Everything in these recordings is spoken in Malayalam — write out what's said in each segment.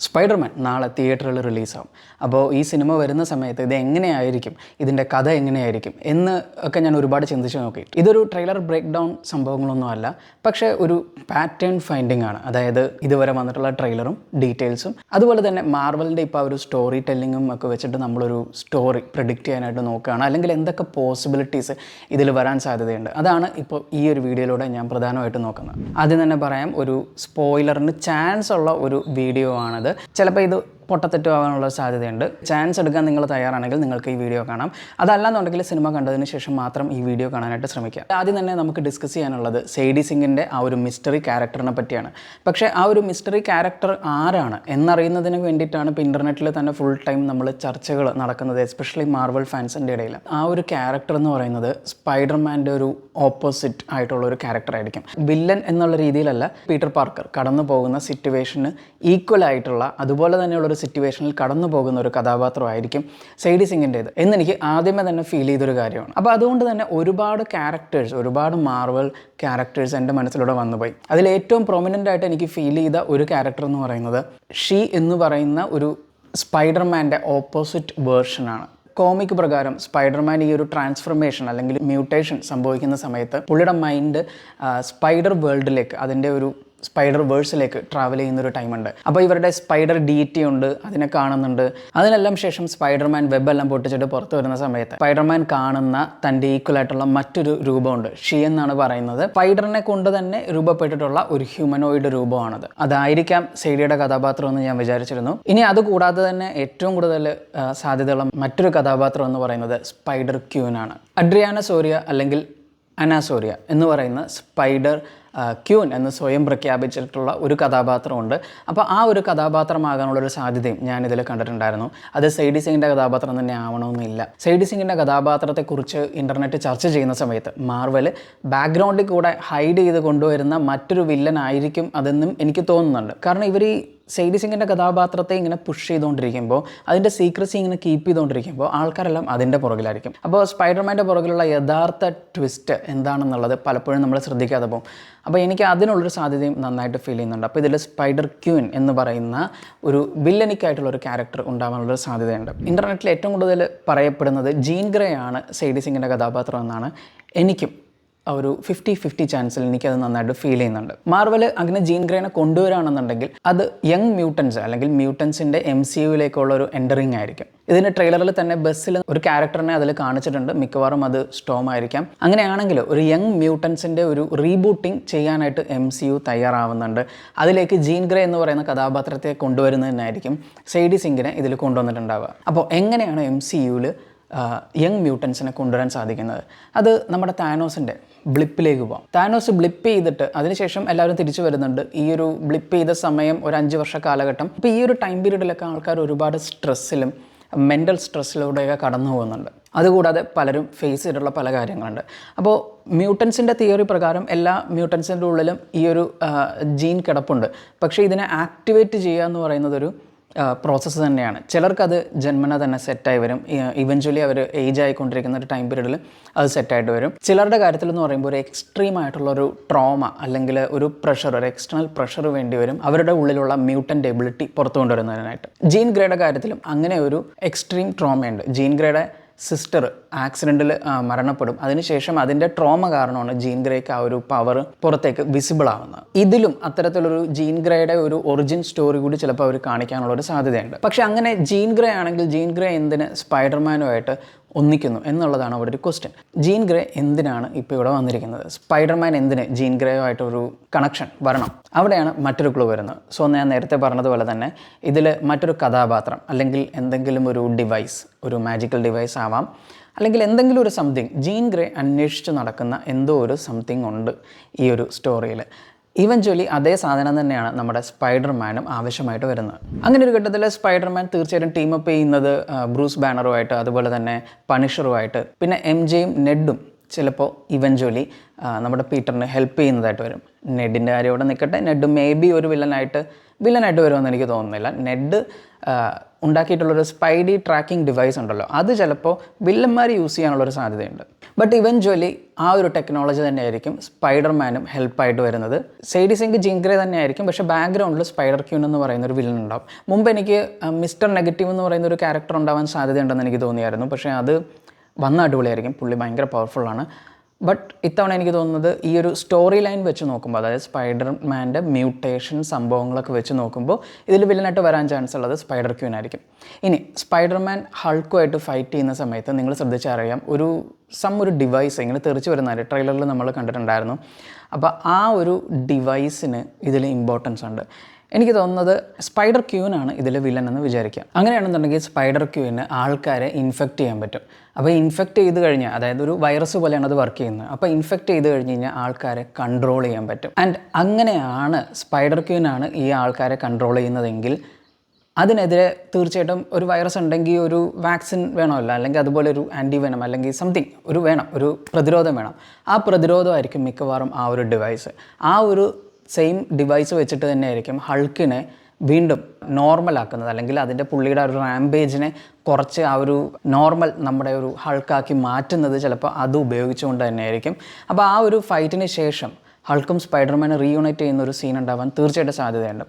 സ്പൈഡർമാൻ നാളെ തിയേറ്ററിൽ റിലീസാവും. അപ്പോൾ ഈ സിനിമ വരുന്ന സമയത്ത് ഇത് എങ്ങനെയായിരിക്കും, ഇതിൻ്റെ കഥ എങ്ങനെയായിരിക്കും എന്ന് ഒക്കെ ഞാൻ ഒരുപാട് ചിന്തിച്ച് നോക്കി. ഇതൊരു ട്രെയിലർ ബ്രേക്ക് ഡൗൺ സംഭവങ്ങളൊന്നും അല്ല, പക്ഷേ ഒരു പാറ്റേൺ ഫൈൻഡിങ് ആണ്. അതായത് ഇതുവരെ വന്നിട്ടുള്ള ട്രെയിലറും ഡീറ്റെയിൽസും അതുപോലെ തന്നെ മാർവലിൻ്റെ ഇപ്പോൾ ഒരു സ്റ്റോറി ടെല്ലിങ്ങും ഒക്കെ വെച്ചിട്ട് നമ്മളൊരു സ്റ്റോറി പ്രെഡിക്റ്റ് ചെയ്യാനായിട്ട് നോക്കുകയാണ്, അല്ലെങ്കിൽ എന്തൊക്കെ പോസിബിലിറ്റീസ് ഇതിൽ വരാൻ സാധ്യതയുണ്ട്. അതാണ് ഇപ്പോൾ ഈ ഒരു വീഡിയോയിലൂടെ ഞാൻ പ്രധാനമായിട്ടും നോക്കുന്നത്. ആദ്യം തന്നെ പറയാം, ഒരു സ്പോയിലറിന് ചാൻസ് ഉള്ള ഒരു വീഡിയോ ആണത്. ചിലപ്പോൾ ഇത് പൊട്ടത്തെറ്റുവാനുള്ള സാധ്യതയുണ്ട്. ചാൻസ് എടുക്കാൻ നിങ്ങൾ തയ്യാറാണെങ്കിൽ നിങ്ങൾക്ക് ഈ വീഡിയോ കാണാം. അതല്ലാന്നുണ്ടെങ്കിൽ സിനിമ കണ്ടതിന് ശേഷം മാത്രം ഈ വീഡിയോ കാണാനായിട്ട് ശ്രമിക്കുക. ആദ്യം തന്നെ നമുക്ക് ഡിസ്കസ് ചെയ്യാനുള്ളത് സെയ്ഡി സിംഗിൻ്റെ ആ ഒരു മിസ്റ്ററി ക്യാരക്ടറിനെ പറ്റിയാണ്. പക്ഷേ ആ ഒരു മിസ്റ്ററി ക്യാരക്ടർ ആരാണ് എന്നറിയുന്നതിന് വേണ്ടിയിട്ടാണ് ഇപ്പോൾ ഇൻ്റർനെറ്റിൽ തന്നെ ഫുൾ ടൈം നമ്മൾ ചർച്ചകൾ നടക്കുന്നത്, എസ്പെഷ്യലി മാർവൽ ഫാൻസിൻ്റെ ഇടയിൽ. ആ ഒരു ക്യാരക്ടർ എന്ന് പറയുന്നത് സ്പൈഡർമാൻ്റെ ഒരു ഓപ്പോസിറ്റ് ആയിട്ടുള്ള ഒരു ക്യാരക്ടർ ആയിരിക്കും. വില്ലൻ എന്നുള്ള രീതിയിലല്ല, പീറ്റർ പാർക്കർ കടന്നു പോകുന്ന സിറ്റുവേഷന് ഈക്വൽ ആയിട്ടുള്ള, അതുപോലെ തന്നെയുള്ളൊരു സിറ്റുവേഷനിൽ കടന്നു പോകുന്ന ഒരു കഥാപാത്രമായിരിക്കും സെയ്ഡി സിംഗിൻ്റേത് എന്നെനിക്ക് ആദ്യമേ തന്നെ ഫീൽ ചെയ്തൊരു കാര്യമാണ്. അപ്പോൾ അതുകൊണ്ട് തന്നെ ഒരുപാട് ക്യാരക്ടേഴ്സ്, ഒരുപാട് മാർവൽ ക്യാരക്ടേഴ്സ് എൻ്റെ മനസ്സിലൂടെ വന്നുപോയി. അതിൽ ഏറ്റവും പ്രൊമിനൻ്റ് ആയിട്ട് എനിക്ക് ഫീൽ ചെയ്ത ഒരു ക്യാരക്ടർ എന്ന് പറയുന്നത് ഷീ എന്ന് പറയുന്ന ഒരു സ്പൈഡർമാൻ്റെ ഓപ്പോസിറ്റ് വേർഷനാണ്. കോമിക് പ്രകാരം സ്പൈഡർമാൻ ഈ ഒരു ട്രാൻസ്ഫർമേഷൻ അല്ലെങ്കിൽ മ്യൂട്ടേഷൻ സംഭവിക്കുന്ന സമയത്ത് പുള്ളിയുടെ മൈൻഡ് സ്പൈഡർ വേൾഡിലേക്ക്, അതിൻ്റെ ഒരു സ്പൈഡർ വേഴ്സിലേക്ക് ട്രാവൽ ചെയ്യുന്നൊരു ടൈമുണ്ട്. അപ്പോൾ ഇവരുടെ സ്പൈഡർ ഡീറ്റി ഉണ്ട്, അതിനെ കാണുന്നുണ്ട്. അതിനെല്ലാം ശേഷം സ്പൈഡർമാൻ വെബെല്ലാം പൊട്ടിച്ചിട്ട് പുറത്ത് വരുന്ന സമയത്ത് സ്പൈഡർമാൻ കാണുന്ന തൻ്റെ ഈക്വൽ ആയിട്ടുള്ള മറ്റൊരു രൂപമുണ്ട്, ഷീ എന്നാണ് പറയുന്നത്. സ്പൈഡറിനെ കൊണ്ട് തന്നെ രൂപപ്പെട്ടിട്ടുള്ള ഒരു ഹ്യൂമനോയിഡ് രൂപമാണത്. അതായിരിക്കാം സെയ്ഡിയുടെ കഥാപാത്രം എന്ന് ഞാൻ വിചാരിച്ചിരുന്നു. ഇനി അതുകൂടാതെ തന്നെ ഏറ്റവും കൂടുതൽ സാധ്യതയുള്ള മറ്റൊരു കഥാപാത്രം എന്ന് പറയുന്നത് സ്പൈഡർ ക്യൂനാണ്. അഡ്രിയാന സോറിയ അല്ലെങ്കിൽ അനാസോറിയ എന്ന് പറയുന്ന സ്പൈഡർ ക്യൂൻ എന്ന് സ്വയം പ്രഖ്യാപിച്ചിട്ടുള്ള ഒരു കഥാപാത്രമുണ്ട്. അപ്പോൾ ആ ഒരു കഥാപാത്രമാകാനുള്ളൊരു സാധ്യതയും ഞാനിതിൽ കണ്ടിട്ടുണ്ടായിരുന്നു. അത് സെയ്ഡി സിംഗിൻ്റെ കഥാപാത്രം തന്നെ ആവണമെന്നില്ല. സെയ്ഡി സിംഗിൻ്റെ കഥാപാത്രത്തെക്കുറിച്ച് ഇൻ്റർനെറ്റ് ചർച്ച ചെയ്യുന്ന സമയത്ത് മാർവൽ ബാക്ക്ഗ്രൗണ്ടിൽ കൂടെ ഹൈഡ് ചെയ്ത് കൊണ്ടുവരുന്ന മറ്റൊരു വില്ലൻ ആയിരിക്കും അതെന്നും എനിക്ക് തോന്നുന്നുണ്ട്. കാരണം ഇവർ ഈ സെയ്ഡി സിംഗിൻ്റെ കഥാപാത്രത്തെ ഇങ്ങനെ പുഷ് ചെയ്തുകൊണ്ടിരിക്കുമ്പോൾ, അതിൻ്റെ സീക്രസി ഇങ്ങനെ കീപ്പ് ചെയ്തുകൊണ്ടിരിക്കുമ്പോൾ ആൾക്കാരെല്ലാം അതിൻ്റെ പുറകിലായിരിക്കും. അപ്പോൾ സ്പൈഡർമാൻ്റെ പുറകിലുള്ള യഥാർത്ഥ ട്വിസ്റ്റ് എന്താണെന്നുള്ളത് പലപ്പോഴും നമ്മൾ ശ്രദ്ധിക്കാതെ പോകും. അപ്പോൾ എനിക്ക് അതിനുള്ളൊരു സാധ്യതയും നന്നായിട്ട് ഫീൽ ചെയ്യുന്നുണ്ട്. അപ്പോൾ ഇതിൽ സ്പൈഡർ ക്യൂൻ എന്ന് പറയുന്ന ഒരു വില്ലനിക്കായിട്ടുള്ളൊരു ക്യാരക്ടർ ഉണ്ടാകാനുള്ളൊരു സാധ്യതയുണ്ട്. ഇൻ്റർനെറ്റിൽ ഏറ്റവും കൂടുതൽ പറയപ്പെടുന്നത് ജീൻ ഗ്രേ ആണ് സെയ്ഡി സിംഗിൻ്റെ കഥാപാത്രം എന്നാണ്. എനിക്കും ഒരു 50-50 ചാൻസിൽ എനിക്കത് നന്നായിട്ട് ഫീൽ ചെയ്യുന്നുണ്ട്. മാർവൽ അങ്ങനെ ജീൻ ഗ്രേനെ കൊണ്ടുവരാണെന്നുണ്ടെങ്കിൽ അത് യങ് മ്യൂട്ടൻസ് അല്ലെങ്കിൽ മ്യൂട്ടൻസിൻ്റെ MCUവിലേക്കുള്ള ഒരു എൻ്ററിങ് ആയിരിക്കും. ഇതിൻ്റെ ട്രെയിലറിൽ തന്നെ ബസ്സിൽ ഒരു ക്യാരക്ടറിനെ അതിൽ കാണിച്ചിട്ടുണ്ട്, മിക്കവാറും അത് സ്റ്റോം ആയിരിക്കാം. അങ്ങനെയാണെങ്കിൽ ഒരു യങ് മ്യൂട്ടൻസിൻ്റെ ഒരു റീബൂട്ടിങ് ചെയ്യാനായിട്ട് MCU തയ്യാറാവുന്നുണ്ട്. അതിലേക്ക് ജീൻ ഗ്രേ എന്ന് പറയുന്ന കഥാപാത്രത്തെ കൊണ്ടുവരുന്നതിനായിരിക്കും സെയ്ഡി സിംഗിനെ ഇതിൽ കൊണ്ടുവന്നിട്ടുണ്ടാവുക. അപ്പോൾ എങ്ങനെയാണ് MCUവിൽ യങ് മ്യൂട്ടൻസിനെ കൊണ്ടുവരാൻ സാധിക്കുന്നത്? അത് നമ്മുടെ താനോസിൻ്റെ ബ്ലിപ്പിലേക്ക് പോകാം. താനോസ് ബ്ലിപ്പ് ചെയ്തിട്ട് അതിനുശേഷം എല്ലാവരും തിരിച്ചു വരുന്നുണ്ട്. ഈ ഒരു ബ്ലിപ്പ് ചെയ്ത സമയം ഒരു 5 വർഷ കാലഘട്ടം. അപ്പോൾ ഈ ഒരു ടൈം പീരീഡിലൊക്കെ ആൾക്കാർ ഒരുപാട് സ്ട്രെസ്സിലും മെൻ്റൽ സ്ട്രെസ്സിലൂടെയൊക്കെ കടന്നു പോകുന്നുണ്ട്. അതുകൂടാതെ പലരും ഫേസ് ചെയ്തിട്ടുള്ള പല കാര്യങ്ങളുണ്ട്. അപ്പോൾ മ്യൂട്ടൻസിൻ്റെ തിയറി പ്രകാരം എല്ലാ മ്യൂട്ടൻസിൻ്റെ ഉള്ളിലും ഈ ഒരു ജീൻ കിടപ്പുണ്ട്. പക്ഷേ ഇതിനെ ആക്ടിവേറ്റ് ചെയ്യുക എന്ന് പറയുന്നതൊരു പ്രോസസ്സ് തന്നെയാണ്. ചിലർക്കത് ജന്മന തന്നെ സെറ്റായി വരും. ഇവഞ്ച്വലി അവർ ഏജ് ആയിക്കൊണ്ടിരിക്കുന്ന ഒരു ടൈം പീരീഡിൽ അത് സെറ്റായിട്ട് വരും. ചിലരുടെ കാര്യത്തിൽ എന്ന് പറയുമ്പോൾ ഒരു എക്സ്ട്രീം ആയിട്ടുള്ളൊരു ട്രോമ അല്ലെങ്കിൽ ഒരു പ്രഷർ, ഒരു എക്സ്റ്റേണൽ പ്രഷർ വേണ്ടി വരും അവരുടെ ഉള്ളിലുള്ള മ്യൂട്ടൻ്റ് എബിലിറ്റി പുറത്തു കൊണ്ടുവരുന്നതിനായിട്ട്. ജീൻ ഗ്രേയുടെ കാര്യത്തിലും അങ്ങനെ ഒരു എക്സ്ട്രീം ട്രോമയുണ്ട്. ജീൻ ഗ്രേയുടെ സിസ്റ്റർ ആക്സിഡൻറ്റിൽ മരണപ്പെടും. അതിനുശേഷം അതിൻ്റെ ട്രോമ കാരണമാണ് ജീൻ ഗ്രേക്ക് ആ ഒരു പവർ പുറത്തേക്ക് വിസിബിൾ ആവുന്നത്. ഇതിലും അത്തരത്തിലൊരു ജീൻ ഗ്രേയുടെ ഒരു ഒറിജിൻ സ്റ്റോറി കൂടി ചിലപ്പോൾ അവർ കാണിക്കാനുള്ളൊരു സാധ്യതയുണ്ട്. പക്ഷേ അങ്ങനെ ജീൻ ഗ്രേ ആണെങ്കിൽ ജീൻ ഗ്രേ എന്തിന് സ്പൈഡർമാനുമായിട്ട് ഒന്നിക്കുന്നു എന്നുള്ളതാണ് അവിടെ ഒരു ക്വസ്റ്റ്യൻ. ജീൻ ഗ്രേ എന്തിനാണ് ഇപ്പോൾ ഇവിടെ വന്നിരിക്കുന്നത്? സ്പൈഡർമാൻ എന്തിന് ജീൻ ഗ്രേയുമായിട്ടൊരു കണക്ഷൻ വരണം? അവിടെയാണ് മറ്റൊരു ക്ലൂ വരുന്നത്. സോ ഞാൻ നേരത്തെ പറഞ്ഞതുപോലെ തന്നെ ഇതിൽ മറ്റൊരു കഥാപാത്രം അല്ലെങ്കിൽ എന്തെങ്കിലും ഒരു ഡിവൈസ്, ഒരു മാജിക്കൽ ഡിവൈസ് ആവാം, അല്ലെങ്കിൽ എന്തെങ്കിലും ഒരു സംതിങ്, ജീൻ ഗ്രേ അന്വേഷിച്ച് നടക്കുന്ന എന്തോ ഒരു സംതിങ് ഉണ്ട് ഈ ഒരു സ്റ്റോറിയിൽ. ഇവഞ്ച്വലി അതേ സാധനം തന്നെയാണ് നമ്മുടെ സ്പൈഡർമാനും ആവശ്യമായിട്ട് വരുന്നത്. അങ്ങനെ ഒരു ഘട്ടത്തിൽ സ്പൈഡർമാൻ തീർച്ചയായിട്ടും ടീമപ്പ് ചെയ്യുന്നത് ബ്രൂസ് ബാനറുമായിട്ട്, അതുപോലെ തന്നെ പണിഷറുമായിട്ട്, പിന്നെ MJയും നെഡും ചിലപ്പോൾ ഇവഞ്ച്വലി നമ്മുടെ പീറ്ററിന് ഹെൽപ്പ് ചെയ്യുന്നതായിട്ട് വരും. നെഡിൻ്റെ കാര്യം ഇവിടെ നിൽക്കട്ടെ, നെഡ് മേ ബി ഒരു വില്ലനായിട്ട് വില്ലനായിട്ട് വരുമെന്ന് എനിക്ക് തോന്നുന്നില്ല. നെഡ് ഉണ്ടാക്കിയിട്ടുള്ളൊരു സ്പൈഡി ട്രാക്കിംഗ് ഡിവൈസ് ഉണ്ടല്ലോ, അത് ചിലപ്പോൾ വില്ലന്മാർ യൂസ് ചെയ്യാനുള്ളൊരു സാധ്യതയുണ്ട്. ബട്ട് ഇവൻച്വലി ആ ഒരു ടെക്നോളജി തന്നെയായിരിക്കും സ്പൈഡർമാനും ഹെൽപ്പായിട്ട് വരുന്നത്. സേഡി സിങ്ക് ജീൻ ഗ്രേ തന്നെയായിരിക്കും, പക്ഷേ ബാക്ക്ഗ്രൗണ്ടിൽ സ്പൈഡർ ക്യൂൻ എന്ന് പറയുന്ന ഒരു വില്ലൻ ഉണ്ടാവും. മുമ്പ് എനിക്ക് മിസ്റ്റർ നെഗറ്റീവ് എന്ന് പറയുന്ന ഒരു ക്യാരക്ടർ ഉണ്ടാവാൻ സാധ്യതയുണ്ടെന്ന് എനിക്ക് തോന്നിയായിരുന്നു. പക്ഷേ അത് വന്ന അടിപൊളിയായിരിക്കും, പുള്ളി ഭയങ്കര പവർഫുള്ളാണ്. ബട്ട് ഇത്തവണ എനിക്ക് തോന്നുന്നത് ഈ ഒരു സ്റ്റോറി ലൈൻ വെച്ച് നോക്കുമ്പോൾ, അതായത് സ്പൈഡർമാൻ്റെ മ്യൂട്ടേഷൻ സംഭവങ്ങളൊക്കെ വെച്ച് നോക്കുമ്പോൾ ഇതിൽ വില്ലനായിട്ട് വരാൻ ചാൻസ് ഉള്ളത് സ്പൈഡർ ക്യൂൻ ആയിരിക്കും. ഇനി സ്പൈഡർമാൻ ഹൾക്കുമായിട്ട് ഫൈറ്റ് ചെയ്യുന്ന സമയത്ത് നിങ്ങൾ ശ്രദ്ധിച്ചറിയാം, ഒരു ഡിവൈസ് ഇങ്ങനെ തെറിച്ച് വരുന്നതായിട്ട് ട്രെയിലറിൽ നമ്മൾ കണ്ടിട്ടുണ്ടായിരുന്നു. അപ്പോൾ ആ ഒരു ഡിവൈസിന് ഇതിൽ ഇമ്പോർട്ടൻസ് ഉണ്ട്. എനിക്ക് തോന്നുന്നത് സ്പൈഡർ ക്യൂനാണ് ഇതിൽ വില്ലൻ എന്ന് വിചാരിക്കാം. അങ്ങനെയാണെന്നുണ്ടെങ്കിൽ സ്പൈഡർ ക്യൂവിന് ആൾക്കാരെ ഇൻഫെക്റ്റ് ചെയ്യാൻ പറ്റും. അപ്പോൾ ഇൻഫെക്റ്റ് ചെയ്ത് കഴിഞ്ഞാൽ, അതായത് ഒരു വൈറസ് പോലെയാണ് അത് വർക്ക് ചെയ്യുന്നത്, അപ്പോൾ ഇൻഫെക്റ്റ് ചെയ്ത് കഴിഞ്ഞ് കഴിഞ്ഞാൽ ആൾക്കാരെ കൺട്രോൾ ചെയ്യാൻ പറ്റും. ആൻഡ് അങ്ങനെയാണ് സ്പൈഡർ ക്യൂനാണ് ഈ ആൾക്കാരെ കൺട്രോൾ ചെയ്യുന്നതെങ്കിൽ അതിനെതിരെ തീർച്ചയായിട്ടും ഒരു വൈറസ് ഉണ്ടെങ്കിൽ ഒരു വാക്സിൻ വേണമല്ലോ, അല്ലെങ്കിൽ അതുപോലെ ഒരു ആൻറ്റിവെനം അല്ലെങ്കിൽ സംതിങ് ഒരു പ്രതിരോധം വേണം. ആ പ്രതിരോധമായിരിക്കും മിക്കവാറും ആ ഒരു ഡിവൈസ്. ആ ഒരു സെയിം ഡിവൈസ് വെച്ചിട്ട് തന്നെയായിരിക്കും ഹൾക്കിനെ വീണ്ടും നോർമലാക്കുന്നത്, അല്ലെങ്കിൽ അതിൻ്റെ പുള്ളിയുടെ ഒരു റാംപേജിനെ കുറച്ച് ആ ഒരു നോർമൽ നമ്മുടെ ഒരു ഹൾക്കാക്കി മാറ്റുന്നത് ചിലപ്പോൾ അത് ഉപയോഗിച്ചുകൊണ്ട് തന്നെയായിരിക്കും. അപ്പോൾ ആ ഒരു ഫൈറ്റിന് ശേഷം ഹൾക്കും സ്പൈഡർമാനെ റീയൂണൈറ്റ് ചെയ്യുന്ന ഒരു സീൻ ഉണ്ടാവാൻ തീർച്ചയായിട്ടും സാധ്യതയുണ്ട്.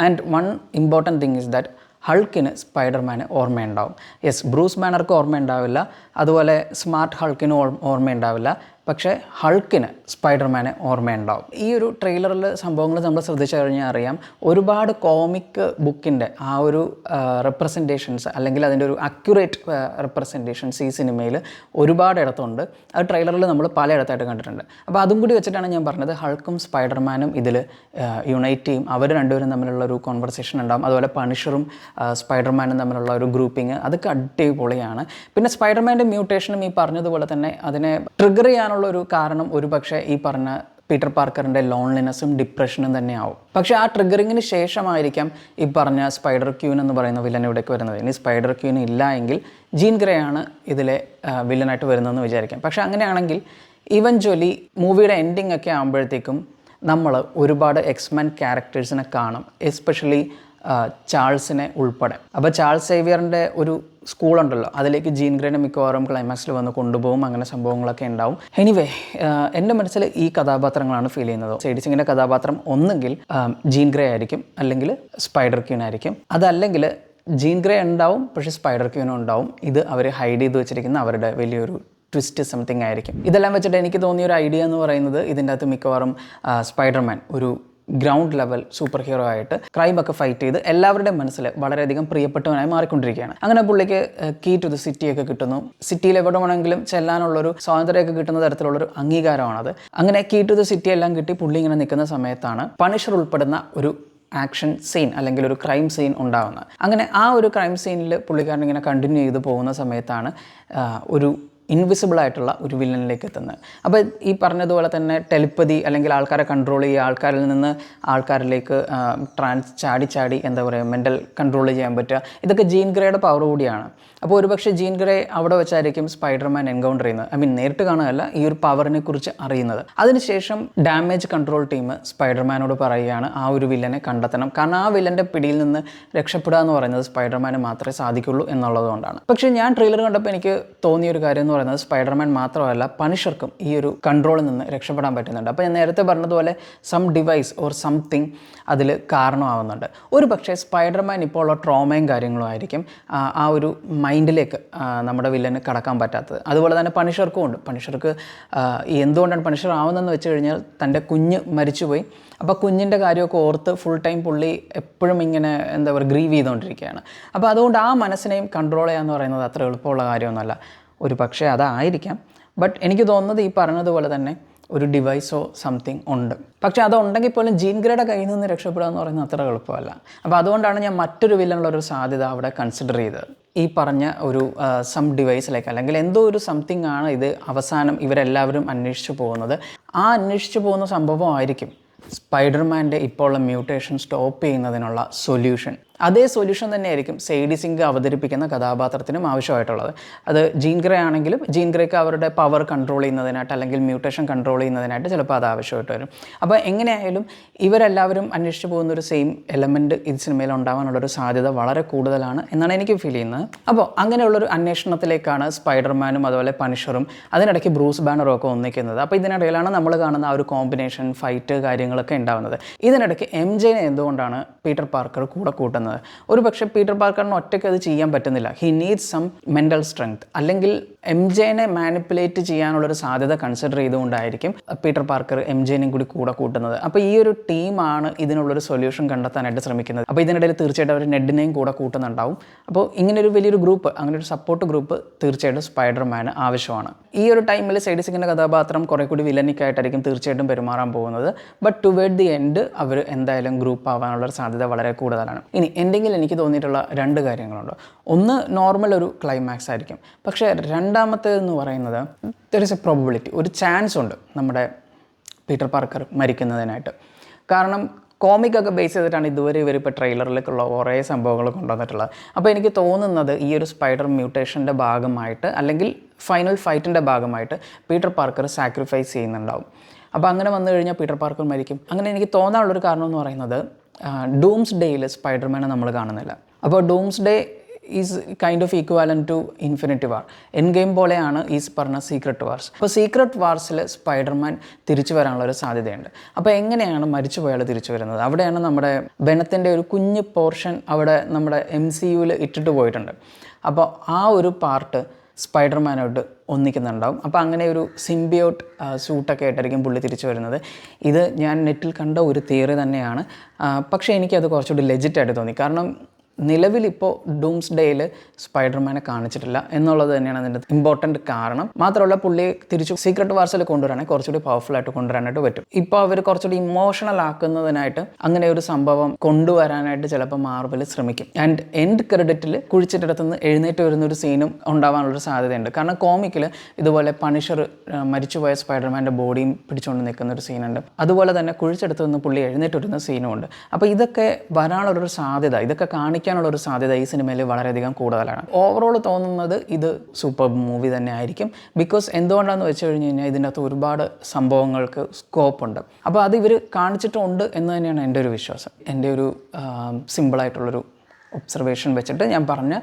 And one important thing is that ഹൾക്കിന് സ്പൈഡർമാന് ഓർമ്മയുണ്ടാവും. യെസ്, ബ്രൂസ് ബാനർക്ക് ഓർമ്മയുണ്ടാവില്ല, അതുപോലെ സ്മാർട്ട് ഹൾക്കിന് ഓർമ്മയുണ്ടാവില്ല, പക്ഷേ ഹൾക്കിന് സ്പൈഡർമാനെ ഓർമ്മയുണ്ടാവും. ഈ ഒരു ട്രെയിലറിൽ സംഭവങ്ങൾ നമ്മൾ ശ്രദ്ധിച്ചു കഴിഞ്ഞാൽ അറിയാം, ഒരുപാട് കോമിക് ബുക്കിൻ്റെ ആ ഒരു റെപ്രസെൻറ്റേഷൻസ് അല്ലെങ്കിൽ അതിൻ്റെ ഒരു അക്യുറേറ്റ് റെപ്രസെൻറ്റേഷൻസ് ഈ സിനിമയിൽ ഒരുപാട് ഇടത്തുണ്ട്. അത് ട്രെയിലറിൽ നമ്മൾ പലയിടത്തായിട്ട് കണ്ടിട്ടുണ്ട്. അപ്പോൾ അതും കൂടി വെച്ചിട്ടാണ് ഞാൻ പറഞ്ഞത് ഹൾക്കും സ്പൈഡർമാനും ഇതിൽ യുണൈറ്റ് ചെയ്യും. അവർ രണ്ടുപേരും തമ്മിലുള്ള ഒരു കോൺവെർസേഷൻ ഉണ്ടാകും. അതുപോലെ പണിഷറും സ്പൈഡർമാനും തമ്മിലുള്ള ഒരു ഗ്രൂപ്പിങ് അതൊക്കെ അടിപൊളിയാണ്. പിന്നെ സ്പൈഡർമാൻ്റെ മ്യൂട്ടേഷനും ഈ പറഞ്ഞതുപോലെ തന്നെ അതിനെ ട്രിഗർ ചെയ്യാനുള്ള ഒരു കാരണം ഒരു പക്ഷേ ഈ പറഞ്ഞ പീറ്റർ പാർക്കറിൻ്റെ ലോൺലിനെസ്സും ഡിപ്രഷനും തന്നെയാവും. പക്ഷേ ആ ട്രിഗറിങ്ങിന് ശേഷമായിരിക്കാം ഈ പറഞ്ഞ സ്പൈഡർ ക്യൂൻ എന്ന് പറയുന്ന വില്ലൻ ഇവിടേക്ക് വരുന്നത്. ഇനി സ്പൈഡർ ക്യൂൻ ഇല്ല എങ്കിൽ ജീൻ ഗ്രേ ആണ് ഇതിലെ വില്ലനായിട്ട് വരുന്നതെന്ന് വിചാരിക്കാം. പക്ഷേ അങ്ങനെയാണെങ്കിൽ ഇവൻച്വലി മൂവിയുടെ എൻഡിങ് ഒക്കെ ആകുമ്പോഴത്തേക്കും നമ്മൾ ഒരുപാട് എക്സ്മെൻ ക്യാരക്ടേഴ്സിനെ കാണും, എസ്പെഷ്യലി ചാൾസിനെ ഉൾപ്പെടെ. അപ്പോൾ ചാൾസ് സേവിയറിൻ്റെ ഒരു സ്കൂളുണ്ടല്ലോ, അതിലേക്ക് ജീൻ ഗ്രേനെ മിക്കവാറും ക്ലൈമാക്സിൽ വന്ന് കൊണ്ടുപോകും. അങ്ങനെ സംഭവങ്ങളൊക്കെ ഉണ്ടാവും. എനിവേ, എൻ്റെ മനസ്സിൽ ഈ കഥാപാത്രങ്ങളാണ് ഫീൽ ചെയ്യുന്നത്. സേഡി സിങ്ങിൻ്റെ കഥാപാത്രം ഒന്നുകിൽ ജീൻ ഗ്രേ ആയിരിക്കും, അല്ലെങ്കിൽ സ്പൈഡർ ക്യൂൻ ആയിരിക്കും. അതല്ലെങ്കിൽ ജീൻ ഗ്രേ ഉണ്ടാവും, പക്ഷേ സ്പൈഡർ ക്യൂനും ഉണ്ടാവും. ഇത് അവർ ഹൈഡ് ചെയ്ത് വെച്ചിരിക്കുന്ന അവരുടെ വലിയൊരു ട്വിസ്റ്റ് സംതിങ് ആയിരിക്കും. ഇതെല്ലാം വെച്ചിട്ട് എനിക്ക് തോന്നിയൊരു ഐഡിയ എന്ന് പറയുന്നത്, ഇതിൻ്റെ അകത്ത് മിക്കവാറും സ്പൈഡർമാൻ ഒരു ഗ്രൗണ്ട് ലെവൽ സൂപ്പർ ഹീറോ ആയിട്ട് ക്രൈമൊക്കെ ഫൈറ്റ് ചെയ്ത് എല്ലാവരുടെയും മനസ്സിൽ വളരെയധികം പ്രിയപ്പെട്ടവനായി മാറിക്കൊണ്ടിരിക്കുകയാണ്. അങ്ങനെ പുള്ളിക്ക് കീ ടു ദ സിറ്റിയൊക്കെ കിട്ടുന്നു. സിറ്റിയിൽ എവിടെ വേണമെങ്കിലും ചെല്ലാനുള്ളൊരു സ്വാതന്ത്ര്യമൊക്കെ കിട്ടുന്ന തരത്തിലുള്ളൊരു അംഗീകാരമാണത്. അങ്ങനെ കീ ടു ദ സിറ്റി എല്ലാം കിട്ടി പുള്ളി ഇങ്ങനെ നിൽക്കുന്ന സമയത്താണ് പണിഷർ ഉൾപ്പെടുന്ന ഒരു ആക്ഷൻ സീൻ അല്ലെങ്കിൽ ഒരു ക്രൈം സീൻ ഉണ്ടാകുന്നത്. അങ്ങനെ ആ ഒരു ക്രൈം സീനിൽ പുള്ളിക്കാരൻ ഇങ്ങനെ കണ്ടിന്യൂ ചെയ്ത് പോകുന്ന സമയത്താണ് ഒരു ഇൻവിസിബിളായിട്ടുള്ള ഒരു വില്ലനിലേക്ക് എത്തുന്നത്. അപ്പോൾ ഈ പറഞ്ഞതുപോലെ തന്നെ ടെലിപ്പതി അല്ലെങ്കിൽ ആൾക്കാരെ കൺട്രോൾ ചെയ്യുക, ആൾക്കാരിൽ നിന്ന് ആൾക്കാരിലേക്ക് ചാടി എന്താ പറയുക മെൻ്റൽ കൺട്രോൾ ചെയ്യാൻ പറ്റുക, ഇതൊക്കെ ജീൻ ഗ്രേയുടെ പവർ കൂടിയാണ്. അപ്പോൾ ഒരുപക്ഷെ ജീൻ ഗ്രേ അവിടെ വെച്ചായിരിക്കും സ്പൈഡർമാൻ എൻകൗണ്ടർ ചെയ്യുന്നത്. നേരിട്ട് കാണുകയല്ല, ഈ ഒരു പവറിനെ കുറിച്ച് അറിയുന്നത്. അതിനുശേഷം ഡാമേജ് കൺട്രോൾ ടീം സ്പൈഡർമാനോട് പറയുകയാണ് ആ ഒരു വില്ലനെ കണ്ടെത്തണം, കാരണം ആ വില്ലൻ്റെ പിടിയിൽ നിന്ന് രക്ഷപ്പെടുക എന്ന് പറയുന്നത് സ്പൈഡർമാന് മാത്രമേ സാധിക്കുള്ളൂ എന്നുള്ളതുകൊണ്ടാണ്. പക്ഷേ ഞാൻ ട്രെയിലർ കണ്ടപ്പോൾ എനിക്ക് തോന്നിയൊരു കാര്യം എന്ന് പറയുന്നത് സ്പൈഡർമാൻ മാത്രമല്ല പണിഷർക്കും ഈ ഒരു കൺട്രോളിൽ നിന്ന് രക്ഷപ്പെടാൻ പറ്റുന്നുണ്ട്. അപ്പോൾ ഞാൻ നേരത്തെ പറഞ്ഞതുപോലെ സം ഡിവൈസ് ഓർ സംതിങ് അതിൽ കാരണമാവുന്നുണ്ട്. ഒരു പക്ഷേ സ്പൈഡർമാൻ ഇപ്പോൾ ഉള്ള ട്രോമയും കാര്യങ്ങളും ആയിരിക്കും ആ ഒരു മൈൻഡിലേക്ക് നമ്മുടെ വില്ലന് കടക്കാൻ പറ്റാത്തത്. അതുപോലെ തന്നെ പണിഷർക്കും ഉണ്ട്. പണിഷർക്ക് എന്തുകൊണ്ടാണ് പണിഷർ ആവുന്നതെന്ന് വെച്ച് കഴിഞ്ഞാൽ തൻ്റെ കുഞ്ഞ് മരിച്ചുപോയി. അപ്പോൾ കുഞ്ഞിൻ്റെ കാര്യമൊക്കെ ഓർത്ത് ഫുൾ ടൈം പുള്ളി എപ്പോഴും ഇങ്ങനെ എന്താ പറയുക ഗ്രീവ് ചെയ്തുകൊണ്ടിരിക്കുകയാണ്. അപ്പോൾ അതുകൊണ്ട് ആ മനസ്സിനെയും കൺട്രോൾ ചെയ്യാന്ന് പറയുന്നത് അത്ര എളുപ്പമുള്ള കാര്യമൊന്നുമല്ല. ഒരു പക്ഷേ അതായിരിക്കാം. ബട്ട് എനിക്ക് തോന്നുന്നത് ഈ പറഞ്ഞതുപോലെ തന്നെ ഒരു ഡിവൈസോ സംതിങ് ഉണ്ട്. പക്ഷേ അതുണ്ടെങ്കിൽ പോലും ജീൻ ഗ്രേയുടെ കയ്യിൽ നിന്ന് രക്ഷപ്പെടുക എന്ന് പറയുന്നത് അത്ര എളുപ്പമല്ല. അപ്പോൾ അതുകൊണ്ടാണ് ഞാൻ മറ്റൊരു വില്ലനുള്ളൊരു സാധ്യത അവിടെ കൺസിഡർ ചെയ്തത്. ഈ പറഞ്ഞ ഒരു സം ഡിവൈസിലേക്ക് അല്ലെങ്കിൽ എന്തോ ഒരു സംതിങ് ആണ് ഇത് അവസാനം ഇവരെല്ലാവരും അന്വേഷിച്ച് പോകുന്നത്. ആ അന്വേഷിച്ച് പോകുന്ന സംഭവമായിരിക്കും സ്പൈഡർമാൻ്റെ ഇപ്പോൾ ഉള്ള മ്യൂട്ടേഷൻ സ്റ്റോപ്പ് ചെയ്യുന്നതിനുള്ള സൊല്യൂഷൻ. അതേ സൊല്യൂഷൻ തന്നെയായിരിക്കും സേഡി സിങ്ക് അവതരിപ്പിക്കുന്ന കഥാപാത്രത്തിനും ആവശ്യമായിട്ടുള്ളത്. അത് ജീൻ ഗ്രേ ആണെങ്കിലും ജീൻ ഗ്രേക്ക് അവരുടെ പവർ കൺട്രോൾ ചെയ്യുന്നതിനായിട്ട് അല്ലെങ്കിൽ മ്യൂട്ടേഷൻ കൺട്രോൾ ചെയ്യുന്നതിനായിട്ട് ചിലപ്പോൾ അത് ആവശ്യമായിട്ട് വരും. അപ്പോൾ എങ്ങനെയായാലും ഇവരെല്ലാവരും അന്വേഷിച്ച് പോകുന്ന ഒരു സെയിം എലമെൻറ്റ് ഈ സിനിമയിൽ ഉണ്ടാകാനുള്ളൊരു സാധ്യത വളരെ കൂടുതലാണ് എന്നാണ് എനിക്ക് ഫീൽ ചെയ്യുന്നത്. അപ്പോൾ അങ്ങനെയുള്ളൊരു അന്വേഷണത്തിലേക്കാണ് സ്പൈഡർമാനും അതുപോലെ പണിഷറും അതിനിടയ്ക്ക് ബ്രൂസ് ബാനറും ഒക്കെ ഒന്നിക്കുന്നത്. അപ്പോൾ ഇതിനിടയിലാണ് നമ്മൾ കാണുന്ന ആ ഒരു കോമ്പിനേഷൻ ഫൈറ്റ് കാര്യങ്ങളൊക്കെ ഉണ്ടാകുന്നത്. ഇതിനിടയ്ക്ക് MJ എന്തുകൊണ്ടാണ് പീറ്റർ പാർക്കർ കൂടെ കൂട്ടുന്നത്? ഒരു പക്ഷേ പീറ്റർ പാർക്കറിന് ഒറ്റയ്ക്ക് അത് ചെയ്യാൻ പറ്റുന്നില്ല. He needs some mental strength. അല്ലെങ്കിൽ MJ മാനിപ്പുലേറ്റ് ചെയ്യാനുള്ളൊരു സാധ്യത കൺസിഡർ ചെയ്തുകൊണ്ടായിരിക്കും പീറ്റർ പാർക്കർ MJ കൂടി കൂടെ കൂട്ടുന്നത്. അപ്പോൾ ഈ ഒരു ടീമാണ് ഇതിനുള്ളൊരു സൊല്യൂഷൻ കണ്ടെത്താനായിട്ട് ശ്രമിക്കുന്നത്. അപ്പോൾ ഇതിനിടയിൽ തീർച്ചയായിട്ടും അവർ നെഡിനെയും കൂടെ കൂട്ടുന്നുണ്ടാവും. അപ്പോൾ ഇങ്ങനൊരു വലിയൊരു ഗ്രൂപ്പ്, അങ്ങനെ ഒരു സപ്പോർട്ട് ഗ്രൂപ്പ് തീർച്ചയായിട്ടും സ്പൈഡർമാന് ആവശ്യമാണ്. ഈ ഒരു ടൈമിൽ സേഡി സിങ്കിൻ്റെ കഥാപാത്രം കുറേ കൂടി വില്ലനിക്കായിട്ടായിരിക്കും തീർച്ചയായിട്ടും പെരുമാറാൻ പോകുന്നത്. ബട്ട് ടുവേർഡ് ദി എൻഡ് അവർ എന്തായാലും ഗ്രൂപ്പ് ആവാനുള്ളൊരു സാധ്യത വളരെ കൂടുതലാണ്. ഇനി എന്തെങ്കിലും എനിക്ക് തോന്നിയിട്ടുള്ള 2 കാര്യങ്ങളുണ്ട്. ഒന്ന്, നോർമൽ ഒരു ക്ലൈമാക്സ് ആയിരിക്കും. പക്ഷേ രണ്ടാമത്തേതെന്ന് പറയുന്നത് ദർ ഇസ് എ പ്രോബബിലിറ്റി, ഒരു ചാൻസ് ഉണ്ട് നമ്മുടെ പീറ്റർ പാർക്കർ മരിക്കുന്നതിനായിട്ട്. കാരണം കോമിക്കൊക്കെ ബേസ് ചെയ്തിട്ടാണ് ഇതുവരെ ഇവരിപ്പോൾ ട്രെയിലറിലേക്കുള്ള കുറേ സംഭവങ്ങൾ കൊണ്ടുവന്നിട്ടുള്ളത്. അപ്പോൾ എനിക്ക് തോന്നുന്നത് ഈ ഒരു സ്പൈഡർ മ്യൂട്ടേഷൻ്റെ ഭാഗമായിട്ട് അല്ലെങ്കിൽ ഫൈനൽ ഫൈറ്റിൻ്റെ ഭാഗമായിട്ട് പീറ്റർ പാർക്കർ സാക്രിഫൈസ് ചെയ്യുന്നുണ്ടാവും. അപ്പോൾ അങ്ങനെ വന്നു കഴിഞ്ഞാൽ പീറ്റർ പാർക്കർ മരിക്കും. അങ്ങനെ എനിക്ക് തോന്നാനുള്ളൊരു കാരണം എന്ന് പറയുന്നത് ഡൂംസ് ഡേയിൽ സ്പൈഡർമാനെ നമ്മൾ കാണുന്നില്ല. അപ്പോൾ Doomsday is kind of equivalent to Infinity War. Endgame പോലെയാണ് ഈ പറഞ്ഞ സീക്രട്ട് വാർസ്. അപ്പോൾ സീക്രട്ട് വാർസിൽ സ്പൈഡർമാൻ തിരിച്ചു വരാനുള്ളൊരു സാധ്യതയുണ്ട്. അപ്പോൾ എങ്ങനെയാണ് മരിച്ചു പോയാൽ തിരിച്ചു വരുന്നത്? അവിടെയാണ് നമ്മുടെ ബെനത്തിൻ്റെ ഒരു കുഞ്ഞ് പോർഷൻ അവിടെ നമ്മുടെ MCUവിൽ ഇട്ടിട്ട് പോയിട്ടുണ്ട്. അപ്പോൾ ആ ഒരു പാർട്ട് സ്പൈഡർമാനോട്ട് ഒന്നിക്കുന്നുണ്ടാവും. അപ്പോൾ അങ്ങനെ ഒരു സിംബിയോട്ട് സൂട്ടൊക്കെ ആയിട്ടായിരിക്കും പുള്ളി തിരിച്ചു വരുന്നത്. ഇത് ഞാൻ നെറ്റിൽ കണ്ട ഒരു തിയറി തന്നെയാണ്. പക്ഷേ എനിക്കത് കുറച്ചുകൂടി ലെജിറ്റായിട്ട് തോന്നി. കാരണം നിലവിലിപ്പോൾ ഡൂംസ് ഡേയിൽ സ്പൈഡർമാനെ കാണിച്ചിട്ടില്ല എന്നുള്ളത് തന്നെയാണ് അതിൻ്റെ ഇമ്പോർട്ടൻറ്റ് കാരണം. മാത്രമല്ല പുള്ളിയെ തിരിച്ചു സീക്രട്ട് വാർസിൽ കൊണ്ടുവരാണെങ്കിൽ കുറച്ചുകൂടി പവർഫുള്ളായിട്ട് കൊണ്ടുവരാനായിട്ട് പറ്റും. ഇപ്പോൾ അവർ കുറച്ചുകൂടി ഇമോഷണൽ ആക്കുന്നതിനായിട്ട് അങ്ങനെ ഒരു സംഭവം കൊണ്ടുവരാനായിട്ട് ചിലപ്പോൾ മാർവൽ ശ്രമിക്കും. ആൻഡ് എൻഡ് ക്രെഡിറ്റിൽ കുഴിച്ചിട്ടിടത്തുനിന്ന് എഴുന്നേറ്റ് വരുന്നൊരു സീനും ഉണ്ടാവാനുള്ളൊരു സാധ്യതയുണ്ട്. കാരണം കോമിക്കിൽ ഇതുപോലെ പണിഷർ മരിച്ചുപോയ സ്പൈഡർമാൻ്റെ ബോഡിയും പിടിച്ചുകൊണ്ട് നിൽക്കുന്ന ഒരു സീനുണ്ട്. അതുപോലെ തന്നെ കുഴിച്ചെടുത്ത് നിന്ന് പുള്ളി എഴുന്നേറ്റ് വരുന്ന സീനും ഉണ്ട്. അപ്പോൾ ഇതൊക്കെ വരാനുള്ളൊരു സാധ്യത, ഇതൊക്കെ ഒരു സാധ്യത ഈ സിനിമയിൽ വളരെയധികം കൂടുതലാണ്. ഓവറോൾ തോന്നുന്നത് ഇത് സൂപ്പർ മൂവി തന്നെ ആയിരിക്കും. ബിക്കോസ് എന്തുകൊണ്ടാണെന്ന് വെച്ച് കഴിഞ്ഞ് കഴിഞ്ഞാൽ ഇതിൻ്റെ അകത്ത് ഒരുപാട് സംഭവങ്ങൾക്ക് സ്കോപ്പുണ്ട്. അപ്പോൾ അത് ഇവർ കാണിച്ചിട്ടുണ്ട് എന്ന് തന്നെയാണ് എൻ്റെ ഒരു വിശ്വാസം. എൻ്റെ ഒരു സിമ്പിളായിട്ടുള്ളൊരു ഒബ്സർവേഷൻ വെച്ചിട്ട് ഞാൻ പറഞ്ഞ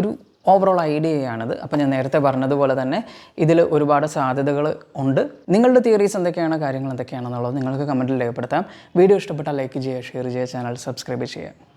ഒരു ഓവറോൾ ഐഡിയയാണിത്. അപ്പോൾ ഞാൻ നേരത്തെ പറഞ്ഞതുപോലെ തന്നെ ഇതിൽ ഒരുപാട് സാധ്യതകൾ ഉണ്ട്. നിങ്ങളുടെ തിയറീസ് എന്തൊക്കെയാണ്, കാര്യങ്ങൾ എന്തൊക്കെയാണെന്നുള്ളത് നിങ്ങൾക്ക് കമൻറ്റിൽ രേഖപ്പെടുത്താം. വീഡിയോ ഇഷ്ടപ്പെട്ടാൽ ലൈക്ക് ചെയ്യുക, ഷെയർ ചെയ്യുക, ചാനൽ സബ്സ്ക്രൈബ് ചെയ്യുക.